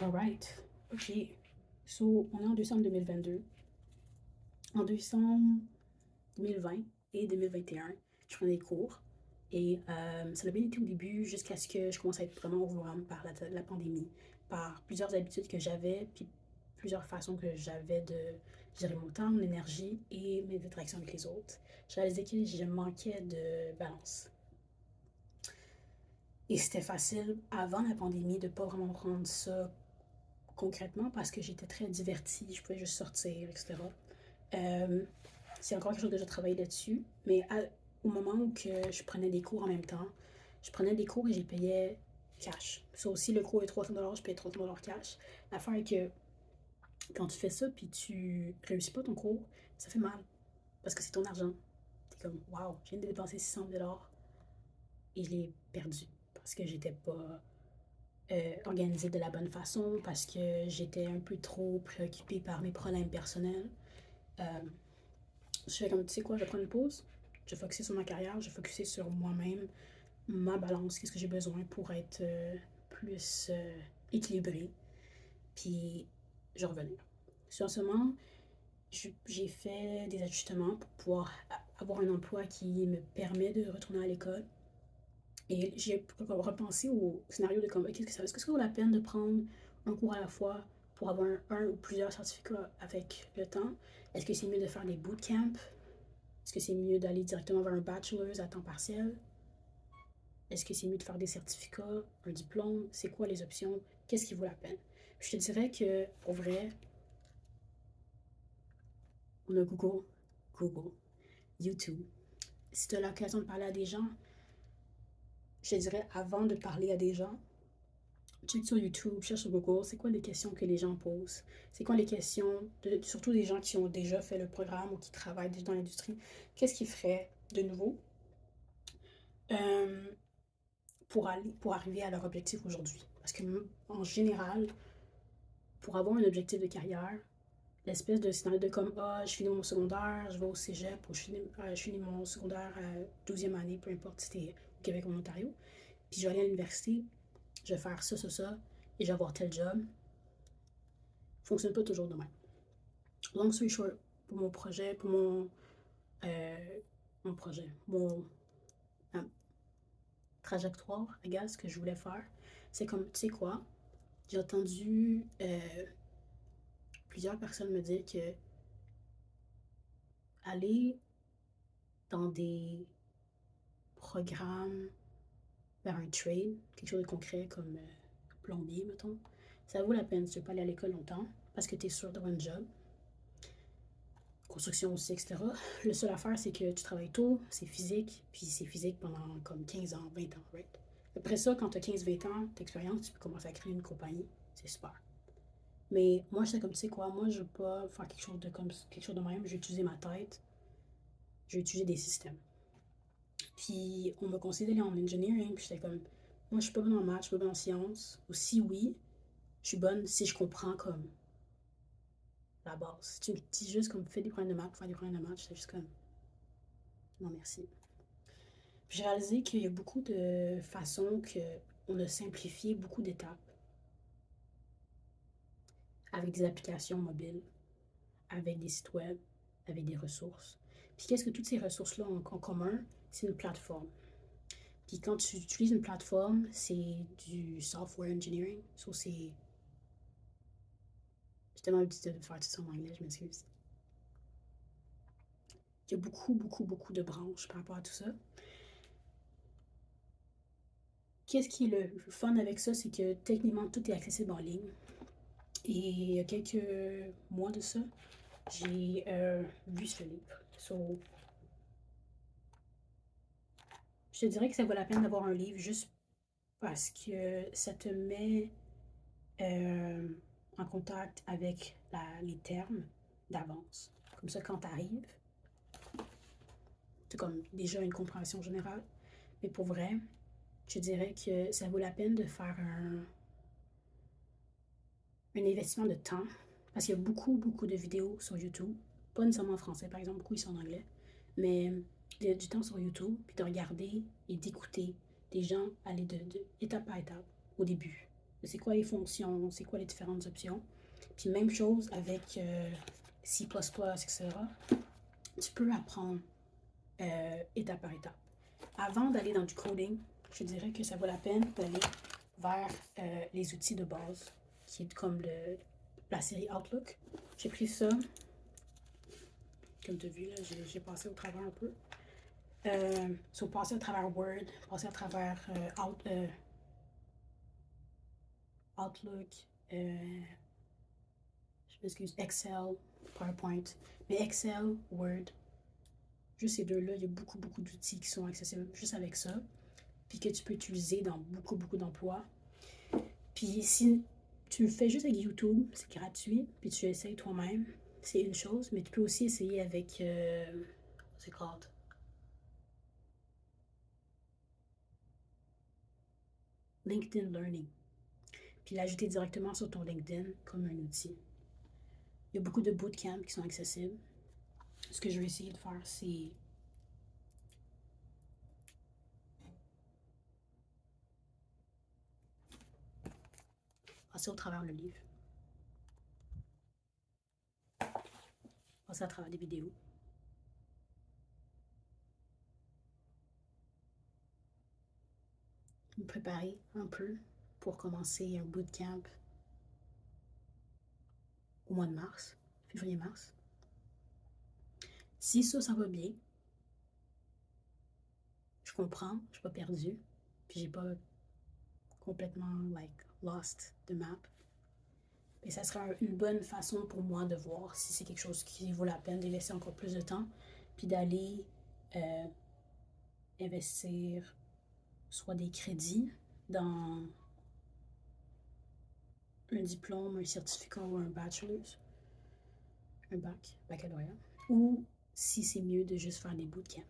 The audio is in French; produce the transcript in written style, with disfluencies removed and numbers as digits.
Alright. OK. So, on est en décembre 2022. En décembre 2020 et 2021, je prenais des cours. Et ça a bien été au début jusqu'à ce que je commence à être vraiment overwhelmed par la pandémie, par plusieurs habitudes que j'avais, puis plusieurs façons que j'avais de gérer mon temps, mon énergie et mes interactions avec les autres. J'ai réalisé que je manquais de balance. Et c'était facile avant la pandémie de ne pas vraiment prendre ça concrètement parce que j'étais très divertie, je pouvais juste sortir, etc. Euh, c'est encore quelque chose que je travaille là-dessus, mais au moment où que je prenais des cours en même temps, je prenais des cours et j'ai payé cash. Ça aussi, le cours est 300$, je paye 300$ cash. L'affaire est que quand tu fais ça puis tu réussis pas ton cours, ça fait mal parce que c'est ton argent. T'es comme, waouh, je viens de dépenser 600$ et je l'ai perdu parce que j'étais pas organisée de la bonne façon, parce que j'étais un peu trop préoccupée par mes problèmes personnels. Euh, je fais comme, tu sais quoi, je vais prendre une pause, je vais focuser sur ma carrière, je vais focuser sur moi-même, ma balance, qu'est-ce que j'ai besoin pour être plus équilibrée. Puis, je revenais. Sur ce moment, j'ai fait des ajustements pour pouvoir avoir un emploi qui me permet de retourner à l'école. Et j'ai repensé au scénario de comme, est-ce que ça vaut la peine de prendre un cours à la fois pour avoir un ou plusieurs certificats avec le temps? Est-ce que c'est mieux de faire des bootcamps? Est-ce que c'est mieux d'aller directement vers un bachelor's à temps partiel? Est-ce que c'est mieux de faire des certificats, un diplôme? C'est quoi les options? Qu'est-ce qui vaut la peine? Je te dirais que, pour vrai, on a Google, YouTube. Si tu as l'occasion de parler à des gens, je te dirais, avant de parler à des gens, check sur YouTube, cherche sur Google, c'est quoi les questions que les gens posent? C'est quoi les questions, surtout des gens qui ont déjà fait le programme ou qui travaillent déjà dans l'industrie? Qu'est-ce qu'ils feraient de nouveau euh, pour arriver à leur objectif aujourd'hui? Parce que, en général, pour avoir un objectif de carrière, l'espèce de scénario de comme, ah, je finis mon secondaire, je vais au cégep, ou je finis mon secondaire à 12e année, peu importe si c'était au Québec ou en Ontario, puis je vais aller à l'université, je vais faire ça, et je vais avoir tel job, fonctionne pas toujours de même. Long story short, pour mon projet, euh, mon euh, trajectoire, regarde ce que je voulais faire, c'est comme, tu sais quoi, j'ai entendu plusieurs personnes me dire que aller dans des programmes vers un trade, quelque chose de concret comme plombier, mettons, ça vaut la peine si tu veux pas aller à l'école longtemps parce que tu es sûr d'avoir un job. Construction aussi, etc. Le seul affaire, c'est que tu travailles tôt, c'est physique, puis c'est physique pendant comme 15 ans, 20 ans, right? Après ça, quand tu as 15-20 ans d'expérience, tu peux commencer à créer une compagnie. C'est super. Mais moi, je sais comme, tu sais quoi, moi, je veux pas faire quelque chose de même. Je vais utiliser ma tête, je vais utiliser des systèmes. Puis, on m'a conseillé d'aller en engineering, puis j'étais comme, moi, je suis pas bonne en maths, je suis pas bonne en sciences. Ou si oui, je suis bonne si je comprends comme la base. Si tu me dis juste comme, fais des problèmes de maths, faire des problèmes de maths, j'étais juste comme, non, merci. J'ai réalisé qu'il y a beaucoup de façons qu'on a simplifié beaucoup d'étapes avec des applications mobiles, avec des sites web, avec des ressources. Puis qu'est-ce que toutes ces ressources-là ont en commun? C'est une plateforme. Puis quand tu utilises une plateforme, c'est du software engineering. So c'est... J'ai tellement l'habitude de faire tout ça en anglais, je m'excuse. Il y a beaucoup de branches par rapport à tout ça. Qu'est-ce qui est le fun avec ça? C'est que techniquement, tout est accessible en ligne. Et il y a quelques mois de ça, j'ai vu ce livre. So, je te dirais que ça vaut la peine d'avoir un livre juste parce que ça te met euh, en contact avec les termes d'avance. Comme ça, quand tu arrives, tu as comme déjà une compréhension générale. Mais pour vrai, je dirais que ça vaut la peine de faire un investissement de temps parce qu'il y a beaucoup de vidéos sur YouTube. Pas nécessairement en français, par exemple, beaucoup ils sont en anglais. Mais il y a du temps sur YouTube, puis de regarder et d'écouter des gens aller de étape par étape au début. c'est quoi les fonctions, c'est quoi les différentes options. Puis même chose avec C++, etc. Tu peux apprendre étape par étape. Avant d'aller dans du coding, je dirais que ça vaut la peine d'aller vers les outils de base, qui est comme la série Outlook. J'ai pris ça, comme tu as vu, là, j'ai passé au travers un peu. Passer à travers Word, passer à travers Outlook, je m'excuse, Excel, PowerPoint. Mais Excel, Word, juste ces deux-là, il y a beaucoup, beaucoup d'outils qui sont accessibles juste avec ça, puis que tu peux utiliser dans beaucoup, beaucoup d'emplois. Puis si tu le fais juste avec YouTube, c'est gratuit, puis tu essayes toi-même, c'est une chose, mais tu peux aussi essayer avec, c'est called? LinkedIn Learning. Puis l'ajouter directement sur ton LinkedIn comme un outil. Il y a beaucoup de bootcamps qui sont accessibles. Ce que je vais essayer de faire, c'est passer au travers le livre, passer à travers des vidéos, me préparer un peu pour commencer un bootcamp au mois de mars, février-mars. Si ça va bien, je comprends, je suis pas perdue, puis j'ai pas complètement lost the map. Et ça sera une bonne façon pour moi de voir si c'est quelque chose qui vaut la peine de laisser encore plus de temps, puis d'aller investir soit des crédits dans un diplôme, un certificat ou un bachelor's, un baccalauréat, ou si c'est mieux de juste faire des bootcamps.